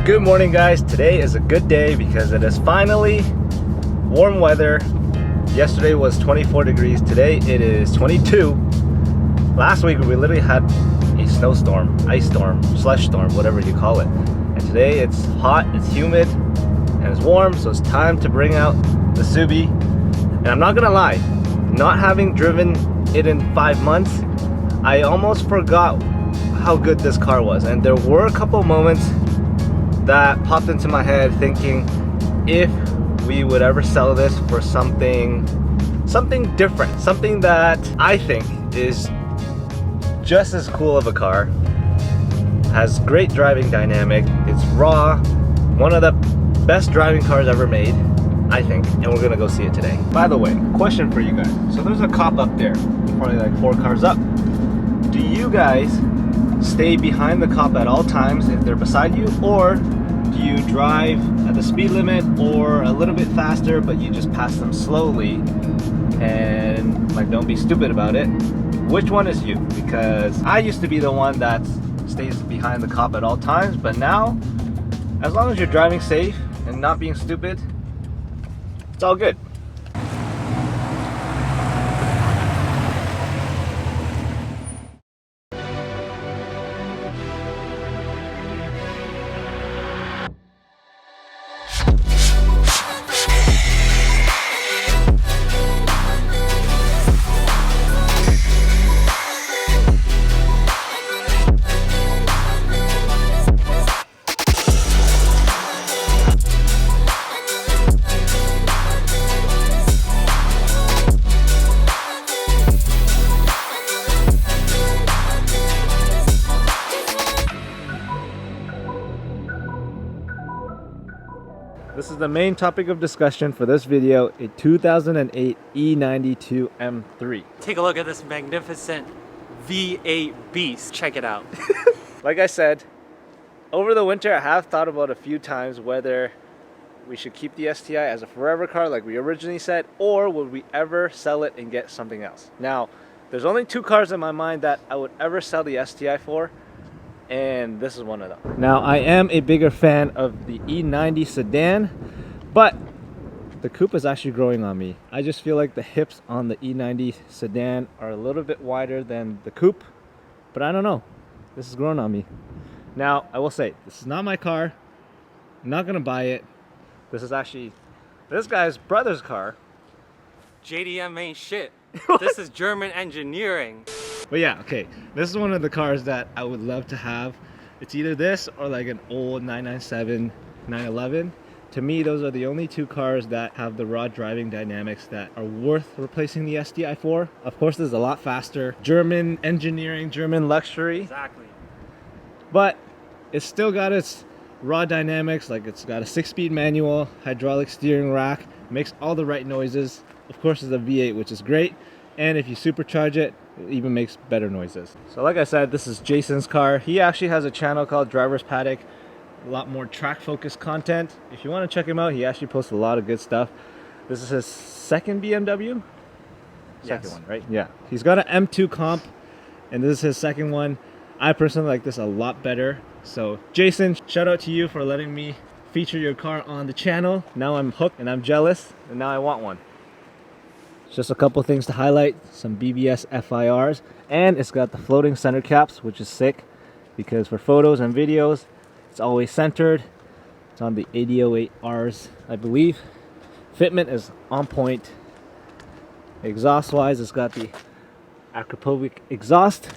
Good morning, guys. Today is a good day because it is finally warm weather. Yesterday was 24 degrees. Today it is 22. Last week we literally had a snowstorm, ice storm, slush storm, whatever you call it. And today it's hot, it's humid, and it's warm, so it's time to bring out the Subi. And I'm not gonna lie, not having driven it in 5 months, I almost forgot how good this car was. And there were a couple moments that popped into my head thinking if we would ever sell this for something different, something that I think is just as cool of a car, has great driving dynamic, it's raw, one of the best driving cars ever made, I think, and we're gonna go see it today. By the way, question for you guys. So there's a cop up there, probably like 4 cars up. Do you guys stay behind the cop at all times if they're beside you, or do you drive at the speed limit or a little bit faster but you just pass them slowly and like don't be stupid about it? Which one is you? Because I used to be the one that stays behind the cop at all times, but now as long as you're driving safe and not being stupid, it's all good. This is the main topic of discussion for this video, a 2008 E92 M3. Take a look at this magnificent V8 beast. Check it out. Like I said, over the winter I have thought about a few times whether we should keep the STI as a forever car like we originally said, or would we ever sell it and get something else. Now, there's only 2 cars in my mind that I would ever sell the STI for, and this is one of them. Now, I am a bigger fan of the E90 sedan, but the coupe is actually growing on me. I just feel like the hips on the E90 sedan are a little bit wider than the coupe, but I don't know. This is growing on me. Now, I will say, this is not my car. I'm not gonna buy it. This is actually this guy's brother's car. JDM ain't shit. This is German engineering. But yeah, okay, this is one of the cars that I would love to have. It's either this or like an old 997, 911. To me, those are the only 2 cars that have the raw driving dynamics that are worth replacing the STI for. Of course, this is a lot faster. German engineering, German luxury. Exactly. But it's still got its raw dynamics, like it's got a 6-speed manual, hydraulic steering rack, makes all the right noises. Of course, it's a V8, which is great. And if you supercharge it, it even makes better noises. So like I said, this is Jason's car. He actually has a channel called Driver's Paddock, a lot more track focused content. If you want to check him out, he actually posts a lot of good stuff. This is his second BMW? Second one, right? Yeah. He's got an M2 comp, and this is his second one. I personally like this a lot better. So Jason, shout out to you for letting me feature your car on the channel. Now I'm hooked and I'm jealous, and now I want one. Just a couple things to highlight, some BBS FIRs, and it's got the floating center caps, which is sick because for photos and videos it's always centered. It's on the 8008Rs, I believe. Fitment is on point. Exhaust wise, it's got the Akrapovic exhaust.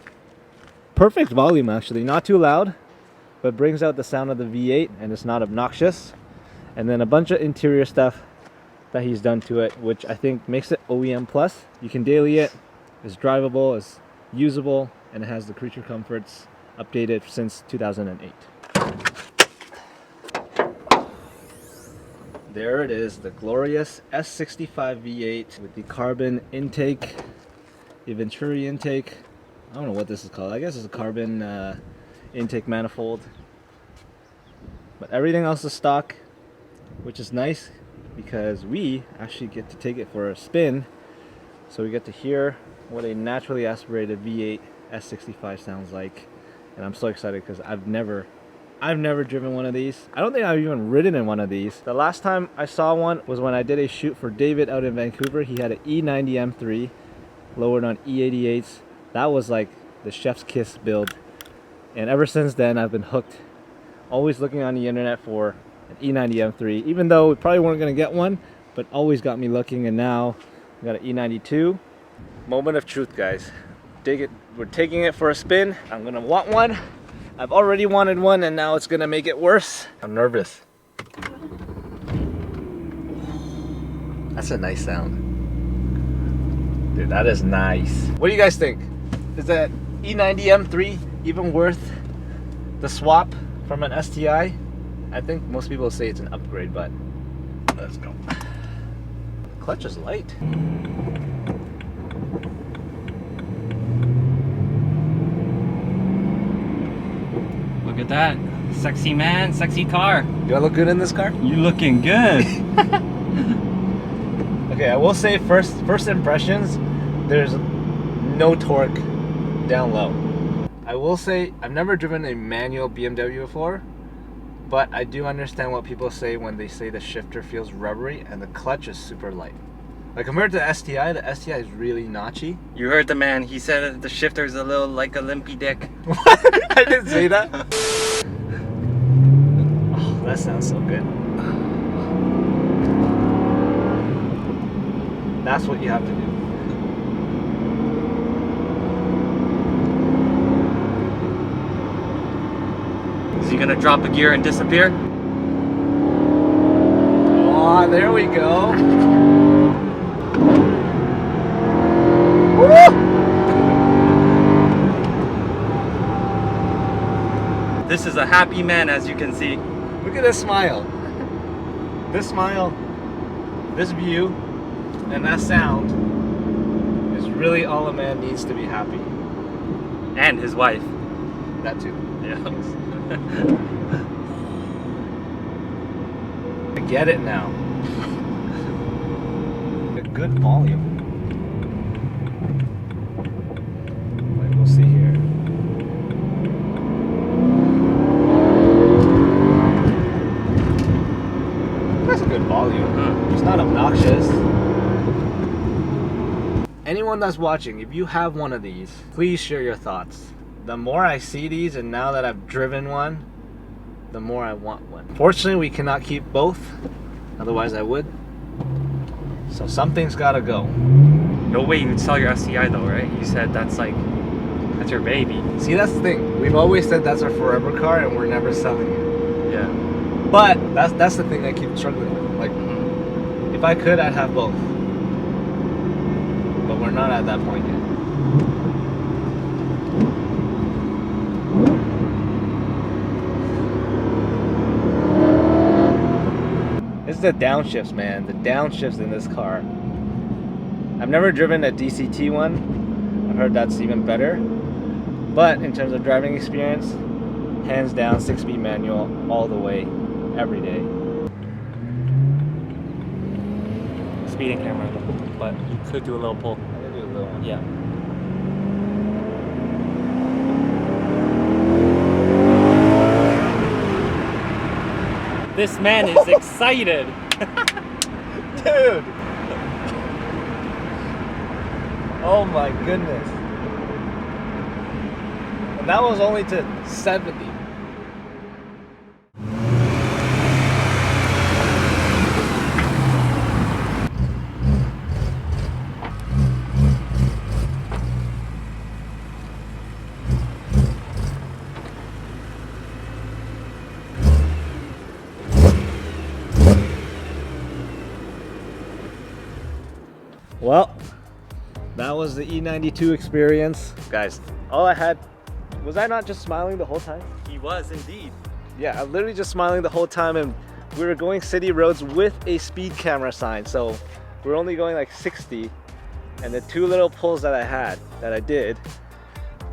Perfect volume actually, not too loud, but brings out the sound of the V8 and it's not obnoxious. And then a bunch of interior stuff that he's done to it, which I think makes it OEM plus. You can daily it, it's drivable, it's usable, and it has the creature comforts updated since 2008. There it is, the glorious S65 V8 with the carbon intake, the Venturi intake. I don't know what this is called. I guess it's a carbon intake manifold. But everything else is stock, which is nice because we actually get to take it for a spin, so we get to hear what a naturally aspirated V8 S65 sounds like. And I'm so excited because I've never I've never driven one of these. I don't think I've even ridden in one of these. The last time I saw one was when I did a shoot for David out in Vancouver. He had an E90 M3 lowered on E88s. That was like the chef's kiss build. And ever since then, I've been hooked. Always looking on the internet for an E90 M3, even though we probably weren't gonna get one, but always got me looking, and now we got an E92. Moment of truth, guys. Dig it. We're taking it for a spin. I'm gonna want one. I've already wanted one, and now it's gonna make it worse. I'm nervous. That's a nice sound. Dude, that is nice. What do you guys think? Is that E90 M3 even worth the swap from an STI? I think most people say it's an upgrade, but let's go. The clutch is light. Look at that. Sexy man, sexy car. Do I look good in this car? You looking good. Okay, I will say first impressions, there's no torque down low. I will say I've never driven a manual BMW before, but I do understand what people say when they say the shifter feels rubbery and the clutch is super light. Like compared to the STI is really notchy. You heard the man. He said that the shifter's a little like a limpy dick. What? I didn't say that. Oh, that sounds so good. That's what you have to do. Is he gonna drop a gear and disappear? Oh, there we go. This is a happy man, as you can see. Look at this smile. This smile, this view, and that sound is really all a man needs to be happy. And his wife. That too. Yeah. I get it now. A good volume. Like, we'll see here. That's a good volume. It's not obnoxious. Anyone that's watching, if you have one of these, please share your thoughts. The more I see these, and now that I've driven one, the more I want one. Fortunately, we cannot keep both, otherwise I would. So something's gotta go. No way you would sell your STI though, right? You said that's your baby. See, that's the thing. We've always said that's our forever car, and we're never selling it. Yeah. But that's the thing I keep struggling with. Like, if I could, I'd have both. But we're not at that point yet. It's the downshifts, man. The downshifts in this car. I've never driven a DCT one. I've heard that's even better. But in terms of driving experience, hands down, 6-speed manual all the way, every day. Speeding camera, but you could do a little pull. I gotta do a little one. Yeah. This man is excited. Dude! Oh my goodness. And that was only to 70. Well, that was the E92 experience. Guys, all I had, was I not just smiling the whole time? He was indeed. Yeah, I'm literally just smiling the whole time, and we were going city roads with a speed camera sign, so we're only going like 60, and the 2 little pulls that I did,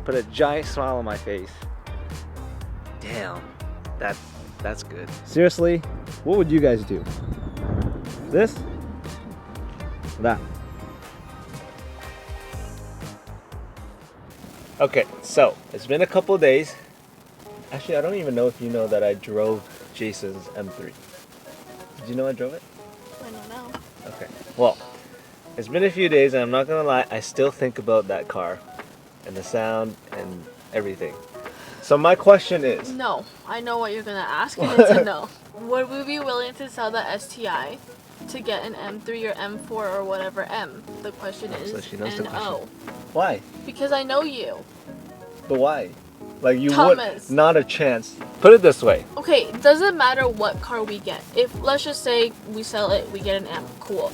put a giant smile on my face. Damn, that's good. Seriously, what would you guys do? This? That? Okay, so it's been a couple days. Actually, I don't even know if you know that I drove Jason's M3. Did you know I drove it? I don't know. Okay. Well, it's been a few days, and I'm not gonna lie, I still think about that car, and the sound, and everything. So my question is, No, I know what you're gonna ask, and it's a no. Would we be willing to sell the STI to get an M3 or M4 or whatever M? The question is so she knows the no. why? Because I know you. But why? Like you Thomas. would not a chance. Put it this way. Okay, it doesn't matter what car we get. If, let's just say we sell it, we get an M, cool.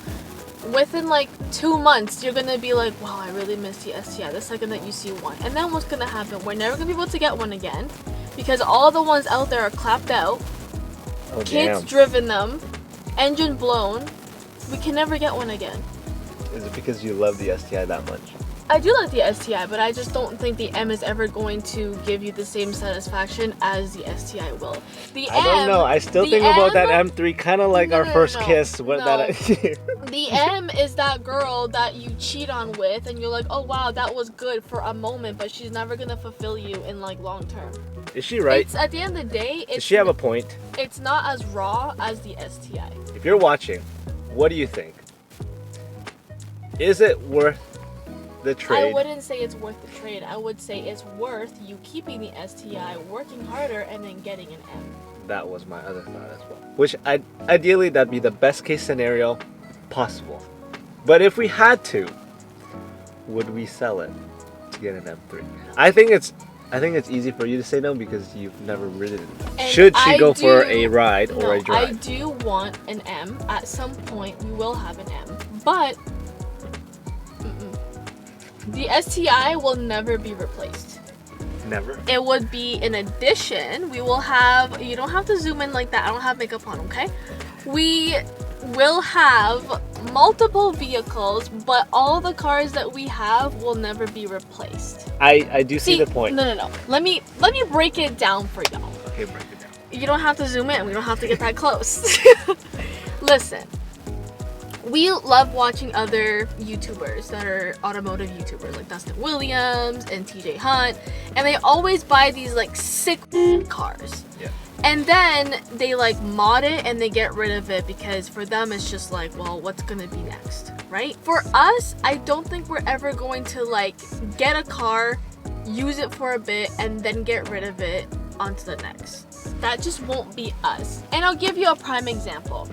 Within like 2 months, you're gonna be like, wow, I really miss the STI the second that you see one. And then what's gonna happen? We're never gonna be able to get one again because all the ones out there are clapped out. Oh, Kids damn. driven them, engine blown. We can never get one again. Is it because you love the STI that much? I do like the STI, but I just don't think the M is ever going to give you the same satisfaction as the STI will. The I don't know. I still think about that M3 kind of like our first kiss. What The M is that girl that you cheat on with, and you're like, oh wow, that was good for a moment, but she's never gonna fulfill you in like long term. Is she right? It's, at the end of the day, Does she have a point? It's not as raw as the STI. If you're watching, what do you think? Is it worth the trade? I wouldn't say it's worth the trade. I would say it's worth you keeping the STI, working harder, and then getting an M. That was my other thought as well. Which ideally that'd be the best case scenario possible. But if we had to, would we sell it to get an M3? I think it's easy for you to say no because you've never ridden it. And Should she go for a ride or no, a drive? I do want an M. At some point, we will have an M. But the STI will never be replaced. Never? It would be an addition. We will have, you don't have to zoom in like that. I don't have makeup on, okay? We will have multiple vehicles, but all the cars that we have will never be replaced. I do see the point. No. Let me break it down for y'all. Okay, break it down. You don't have to zoom in. We don't have to get that close. Listen. We love watching other YouTubers that are automotive YouTubers like Dustin Williams and TJ Hunt, and they always buy these like sick cars. Yeah. And then they like mod it and they get rid of it because for them it's just like, well, what's gonna be next, right? For us, I don't think we're ever going to like get a car, use it for a bit, and then get rid of it onto the next. That just won't be us. And I'll give you a prime example.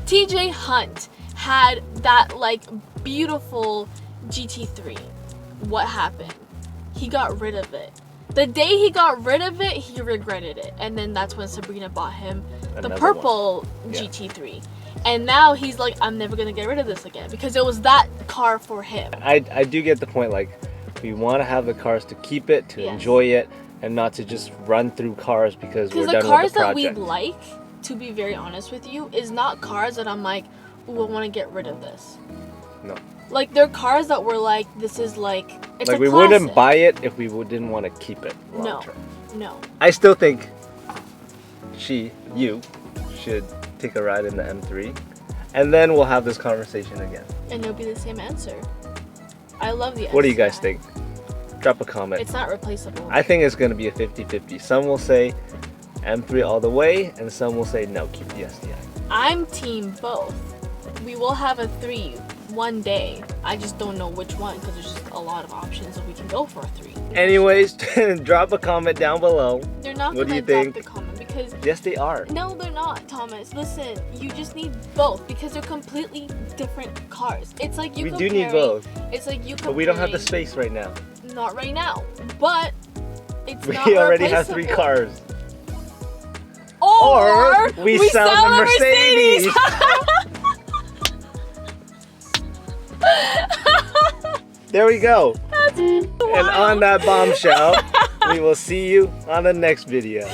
TJ Hunt had that like beautiful GT3. What happened? He got rid of it. The day he got rid of it, he regretted it. And then that's when Sabrina bought him the purple GT3. And now he's like, I'm never gonna get rid of this again because it was that car for him. I do get the point. Like, we want to have the cars to keep it, to enjoy it, and not to just run through cars because we're done with the project. Because the cars that we like, to be very honest with you, is not cars that I'm like, ooh, I want to get rid of this. No. Like, they're cars that were like, this is like, it's like a we classic. wouldn't buy it if we didn't want to keep it long term. No. I still think you should take a ride in the M3, and then we'll have this conversation again. And it'll be the same answer. I love the What do you STI. guys think? Drop a comment. It's not replaceable. I think it's going to be a 50-50. Some will say M3 all the way, and some will say no, keep the STI. I'm team both. We will have a 3 one day. I just don't know which one because there's just a lot of options that we can go for a 3. Anyways, drop a comment down below. They're not What do gonna you think? drop the comment because Yes, they are. no, they're not, Thomas. Listen, you just need both because they're completely different cars. It's like you We do need both. It's like you comparing. But we don't have the space right now. Not right now. But it's not We already have 3 replaceable. cars. Or we sell the Mercedes. There we go. And on that bombshell, we will see you on the next video.